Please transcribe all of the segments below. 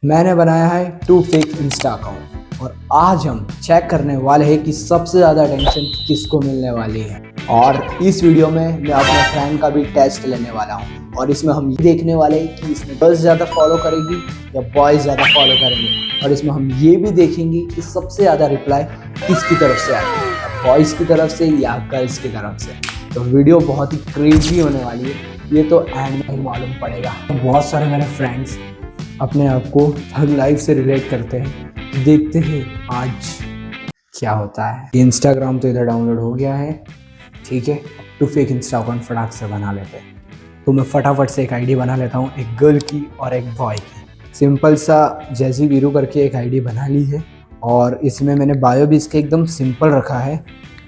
मैंने बनाया है 2 फेक इंस्टा अकाउंट और आज हम चेक करने वाले हैं कि सबसे ज़्यादा अटेंशन किसको मिलने वाली है। और इस वीडियो में मैं अपने फ्रेंड का भी टेस्ट लेने वाला हूँ और इसमें हम ये देखने वाले हैं कि इसमें गर्ल्स ज़्यादा फॉलो करेगी या बॉयज़ ज़्यादा फॉलो करेंगे। और इसमें हम ये भी देखेंगे कि सबसे ज़्यादा रिप्लाई किसकी तरफ से आएगी, बॉयज़ की तरफ से या गर्ल्स की तरफ से। तो वीडियो बहुत ही क्रेजी होने वाली है, ये तो एंड में ही मालूम पड़ेगा। बहुत सारे मेरे फ्रेंड्स अपने आप को हर लाइफ से रिलेट करते हैं। देखते हैं आज क्या होता है। इंस्टाग्राम तो इधर डाउनलोड हो गया है, ठीक है। तो फेक इंस्टा अकाउंट फटाक से बना लेते हैं। तो मैं फटाफट से एक आईडी बना लेता हूँ, एक गर्ल की और एक बॉय की। सिंपल सा जैसी वीरू करके एक आईडी बना ली है और इसमें मैंने बायो भी इसके एकदम सिंपल रखा है,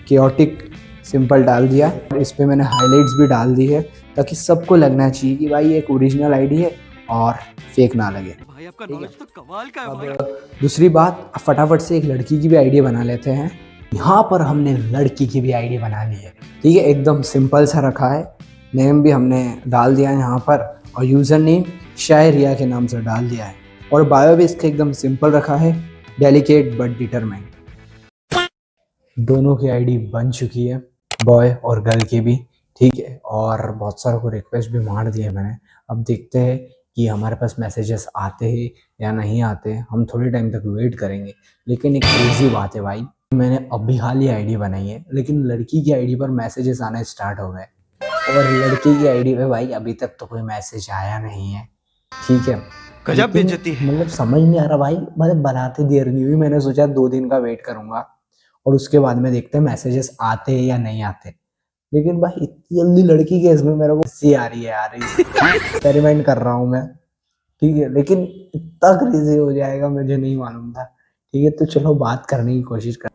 केओटिक सिंपल डाल दिया। इस पर मैंने हाईलाइट्स भी डाल दी है ताकि सबको लगना चाहिए कि भाई एक ओरिजिनल आईडी है और फेक ना लगे। भाई आपका नॉलेज तो कमाल का है भाई। अब दूसरी बात, फटाफट से एक लड़की की भी आईडी बना लेते हैं। यहाँ पर हमने लड़की की भी आईडी बना ली है, ठीक है। एकदम सिंपल सा रखा है, नेम भी हमने डाल दिया है यहाँ पर और यूज़र नेम शायरिया के नाम से डाल दिया है। और बायो भी इसका एकदम सिंपल रखा है, डेलिकेट बट डिटरमाइंड। दोनों की आईडी बन चुकी है, बॉय और गर्ल की भी, ठीक है। और बहुत सारों को रिक्वेस्ट भी मार दी है मैंने। अब देखते हैं कि हमारे पास मैसेजेस आते हैं या नहीं आते। हम थोड़ी टाइम तक वेट करेंगे। लेकिन एक क्रेजी बात है भाई, मैंने अभी हाल ही आईडी बनाई है लेकिन लड़की की आईडी पर मैसेजेस आने स्टार्ट हो गए और लड़की की आईडी पे भाई अभी तक तो कोई मैसेज आया नहीं है, ठीक है। गजब बेइज्जती है। मतलब समझ नहीं आ रहा भाई, मतलब बनाते देर नहीं हुई, मैंने सोचा 2 दिन का वेट करूंगा और उसके बाद में देखते हैं मैसेजेस आते हैं या नहीं आते। लेकिन भाई इतनी जल्दी लड़की के इसमें मेरे को हंसी आ रही है यार, एक्सपेरिमेंट कर रहा हूँ मैं, ठीक है। लेकिन इतना क्रेजी हो जाएगा मुझे नहीं मालूम था, ठीक है। तो चलो बात करने की कोशिश कर।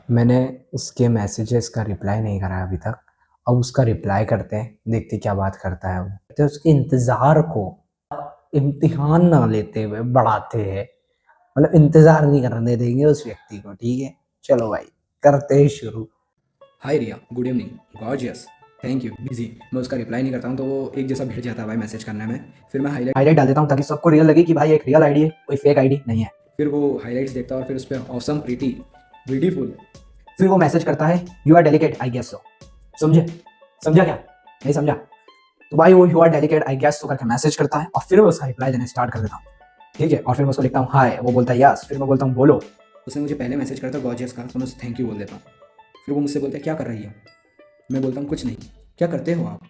मैंने उसके मैसेजेस का रिप्लाई नहीं करा अभी तक, अब उसका रिप्लाई करते हैं, देखते क्या बात करता है वो। तो उसके इंतज़ार को इम्तिहान ना लेते हुए बढ़ाते हैं, मतलब इंतज़ार नहीं करने देंगे उस व्यक्ति को, ठीक है। चलो भाई करते हैं शुरू। Hi Riya, good evening, gorgeous, thank you, busy. मैं उसका रिप्लाई नहीं करता हूँ तो वो एक जैसा भिड़ जाता है भाई मैसेज करने में। फिर मैं हाईलाइट डाल देता हूँ ताकि सबको रियल लगे कि भाई एक रियल आईडी है, कोई फेक आईडी नहीं है। फिर वो हाईलाइट्स देखता है और फिर उस पर ऑसम, प्रीटी, ब्यूटीफुल। फिर वो मैसेज करता है you are delicate I guess so. समझे? समझा क्या? नहीं समझा? तो भाई वो you are delicate I guess so करके मैसेज करता है और फिर मैं उसका रिप्लाई देना स्टार्ट कर देता हूँ, ठीक है। और फिर मैं उसको लिखता हूँ हाय, वो बोलता है यस, फिर मैं बोलता हूँ बोलो। उसने मुझे पहले मैसेज करता गॉर्जियस का, तो मैं उसे थैंक यू बोल देता हूँ। फिर वो मुझसे बोलता है क्या कर रही है। मैं बोलता हूँ कुछ नहीं। क्या करते हो आप।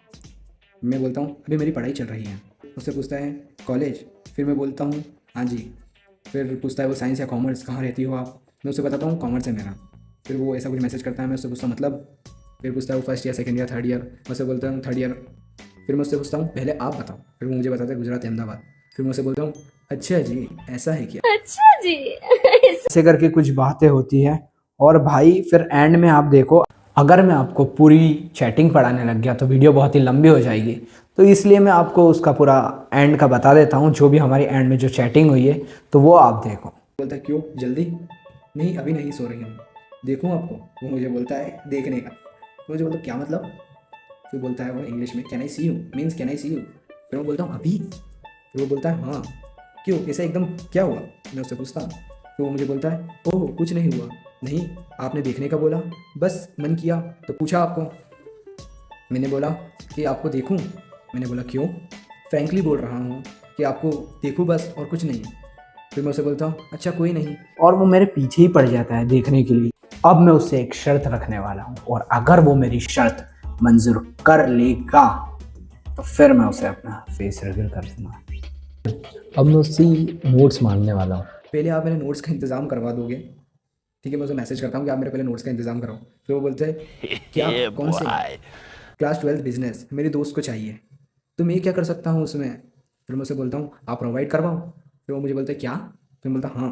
मैं बोलता हूँ अभी मेरी पढ़ाई चल रही है। उससे पूछता है कॉलेज। फिर मैं बोलता हूँ हाँ जी। फिर पूछता है वो साइंस या कॉमर्स, कहाँ रहती हो आप। मैं उससे बताता हूँ कॉमर्स है मेरा। फिर वो ऐसा कुछ मैसेज करता है, मैं उससे पूछता हूँ मतलब। फिर पूछता है वो first year, second year, third year. मैं उससे बोलता हूँ थर्ड ईयर। फिर मैं उससे पूछता हूँ पहले आप बताओ। फिर वो मुझे बताता है गुजरात, अहमदाबाद। फिर मैं उससे बोलता हूँ अच्छा जी ऐसा है क्या। अच्छा जी। ऐसे करके कुछ बातें होती है। और भाई फिर एंड में आप देखो, अगर मैं आपको पूरी चैटिंग पढ़ाने लग गया तो वीडियो बहुत ही लंबी हो जाएगी, तो इसलिए मैं आपको उसका पूरा एंड का बता देता हूँ, जो भी हमारी एंड में जो चैटिंग हुई है तो वो आप देखो। बोलता है क्यों जल्दी। नहीं अभी नहीं सो रही हूँ, देखूँ आपको। वो मुझे बोलता है देखने का। मुझे बोलता क्या मतलब। फिर बोलता है वो इंग्लिश में can I see you, means can I see you. फिर मैं बोलता हूँ अभी। फिर वो बोलता है हाँ क्यों, ऐसा एकदम क्या हुआ। मैं उससे पूछता हूँ। फिर वो मुझे बोलता है ओह कुछ नहीं हुआ। नहीं आपने देखने का बोला, बस मन किया तो पूछा आपको। मैंने बोला कि आपको देखूं। मैंने बोला क्यों। फ्रैंकली बोल रहा हूँ कि आपको देखूं बस और कुछ नहीं। फिर मैं उसे बोलता हूँ अच्छा कोई नहीं। और वो मेरे पीछे ही पड़ जाता है देखने के लिए। अब मैं उससे एक शर्त रखने वाला हूँ और अगर वो मेरी शर्त मंजूर कर लेगा तो फिर मैं उसे अपना फेस रिवील कर दूंगा। अब मैं उससे नोट्स मांगने वाला हूँ। पहले आप मेरे नोट्स का इंतज़ाम करवा दोगे, ठीक है। मैं उसे मैसेज करता हूँ कि आप मेरे पहले नोट्स का इंतज़ाम कराओ। फिर वो बोलते हैं क्या, कौन से। क्लास 12 बिजनेस, मेरी दोस्त को चाहिए। तो मैं क्या कर सकता हूँ उसमें। फिर मैं उसे बोलता हूँ आप प्रोवाइड करवाओ। फिर वो मुझे बोलता है क्या। फिर मैं बोलता हाँ।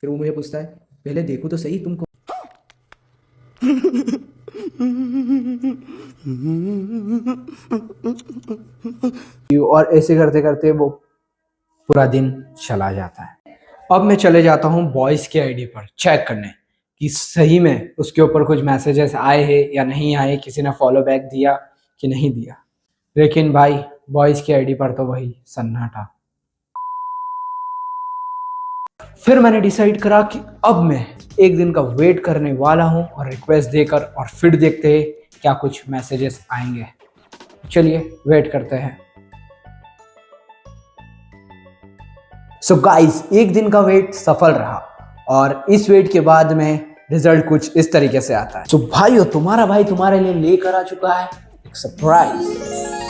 फिर वो मुझे पूछता है पहले देखो तो सही तुमको। और ऐसे करते करते वो पूरा दिन चला जाता है। अब मैं चले जाता हूँ बॉयज़ की आईडी पर चेक करने कि सही में उसके ऊपर कुछ मैसेजेस आए हैं या नहीं आए, किसी ने फॉलो बैक दिया कि नहीं दिया। लेकिन भाई बॉयज़ की आईडी पर तो वही सन्नाटा। फिर मैंने डिसाइड करा कि अब मैं एक दिन का वेट करने वाला हूँ और रिक्वेस्ट देकर और फिर देखते हैं क्या कुछ मैसेजेस आएंगे। चलिए वेट करते हैं। सो गाइस, एक दिन का वेट सफल रहा और इस वेट के बाद में रिजल्ट कुछ इस तरीके से आता है। सो भाइयों, तुम्हारा भाई तुम्हारे लिए लेकर आ चुका है एक सरप्राइज।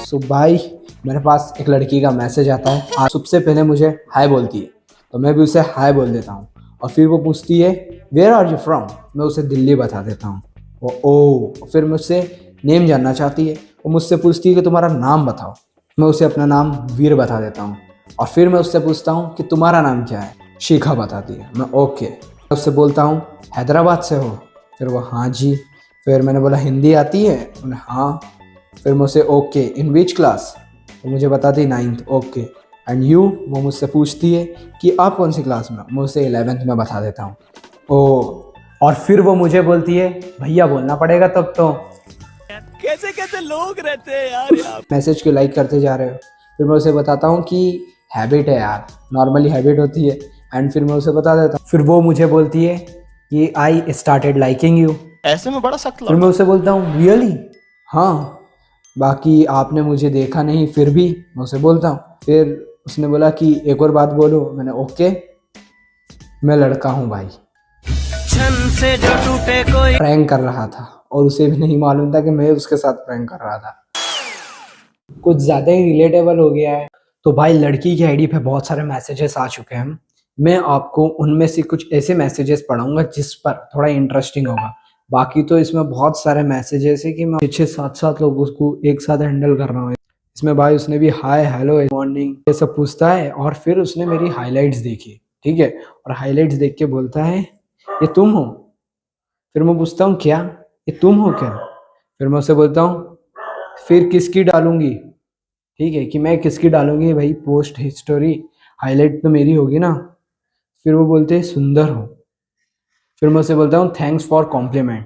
सो भाई, मेरे पास एक लड़की का मैसेज आता है। आज सबसे पहले मुझे हाय बोलती है, तो मैं भी उसे हाय बोल देता हूँ। और फिर वो पूछती है वेयर आर यू फ्रॉम, मैं उसे दिल्ली बता देता हूँ। वो फिर मुझसे नेम जानना चाहती है। वो मुझसे पूछती है कि तुम्हारा नाम बताओ, मैं उसे अपना नाम वीर बता देता हूँ। और फिर मैं उससे पूछता हूँ कि तुम्हारा नाम क्या है, शिखा बताती है। मैं ओके। मैं उससे बोलता हूँ हैदराबाद से हो, फिर वो हाँ जी। फिर मैंने बोला हिंदी आती है, उन्हें हाँ। फिर मैं उसे ओके इन विच क्लास, तो मुझे बताती 9th। ओके एंड यू, वो मुझसे पूछती है कि आप कौन सी क्लास में, मैं उसे 11th में बता देता हूँ। ओ, और फिर वो मुझे बोलती है भैया बोलना पड़ेगा तब तो। कैसे कैसे लोग रहते हैं यार यहाँ। मैसेज क्यों लाइक करते जा रहे हो। फिर मैं उसे बताता हूँ कि हैबिट है यार, नॉर्मली हैबिट होती है। एंड फिर मैं उसे बता देता हूँ। फिर वो मुझे बोलती है कि आई स्टार्टेड लाइकिंग यू। ऐसे में बड़ा सख्त फिर मैं उसे बोलता हूँ रियली, हाँ, बाकी आपने मुझे देखा नहीं फिर भी, मैं उसे बोलता हूँ। फिर उसने बोला कि एक और बात बोलो। मैंने ओके, मैं लड़का हूँ भाई। छन से जो टूटे कोई। प्रैंक कर रहा था और उसे भी नहीं मालूम था कि मैं उसके साथ प्रैंक कर रहा था। कुछ ज़्यादा ही रिलेटेबल हो गया है। तो भाई, लड़की की आईडी पे बहुत सारे मैसेजेस आ चुके हैं। मैं आपको उनमें से कुछ ऐसे मैसेजेस पढ़ाऊंगा जिस पर थोड़ा इंटरेस्टिंग होगा। बाकी तो इसमें बहुत सारे मैसेजेस है कि मैं 6-7 लोगों को एक साथ हैंडल कर रहा हूँ। इसमें भाई उसने भी हाय हेलो मॉर्निंग ये सब पूछता है और फिर उसने मेरी हाइलाइट्स देखी, ठीक है, और हाइलाइट्स देख के बोलता है ये तुम हो। फिर मैं पूछता हूँ क्या, ये तुम हो क्या। फिर मैं उसे बोलता हूँ फिर किसकी डालूंगी, ठीक है, कि मैं किसकी डालूंगी भाई पोस्ट हिस्टोरी, हाईलाइट तो मेरी होगी ना। फिर वो बोलते हैं सुंदर हो। फिर मैं उसे बोलता हूँ थैंक्स फॉर कॉम्प्लीमेंट।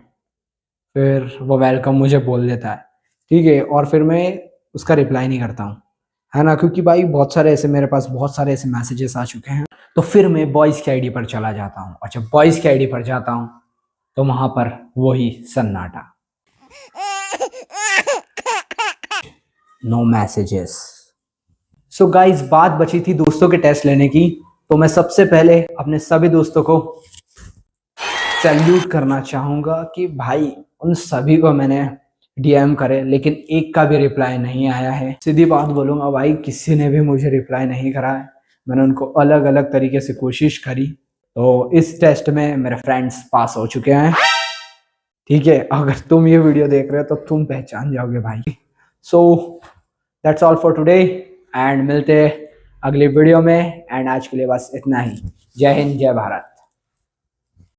फिर वो वेलकम मुझे बोल देता है, ठीक है, और फिर मैं उसका रिप्लाई नहीं करता हूँ, है ना, क्योंकि भाई बहुत सारे ऐसे मेरे पास बहुत सारे ऐसे मैसेजेस आ चुके हैं। तो फिर मैं बॉयज़ की आईडी पर चला जाता हूँ। अच्छा, बॉयज़ की आईडी पर जाता हूँ तो वहाँ पर वही सन्नाटा, नो मैसेजेस। सो गाइज, बात बची थी दोस्तों के टेस्ट लेने की। तो मैं सबसे पहले अपने सभी दोस्तों को सैल्यूट करना चाहूँगा कि भाई उन सभी को मैंने डीएम करे लेकिन एक का भी रिप्लाई नहीं आया है। सीधी बात बोलूँगा भाई, किसी ने भी मुझे रिप्लाई नहीं करा है। मैंने उनको अलग अलग तरीके से कोशिश करी। तो इस टेस्ट में मेरे फ्रेंड्स पास हो चुके हैं, ठीक है। अगर तुम ये वीडियो देख रहे हो तो तुम पहचान जाओगे भाई। So that's all for today and मिलते हैं अगली वीडियो में। एंड आज के लिए बस इतना ही। जय हिंद, जय भारत।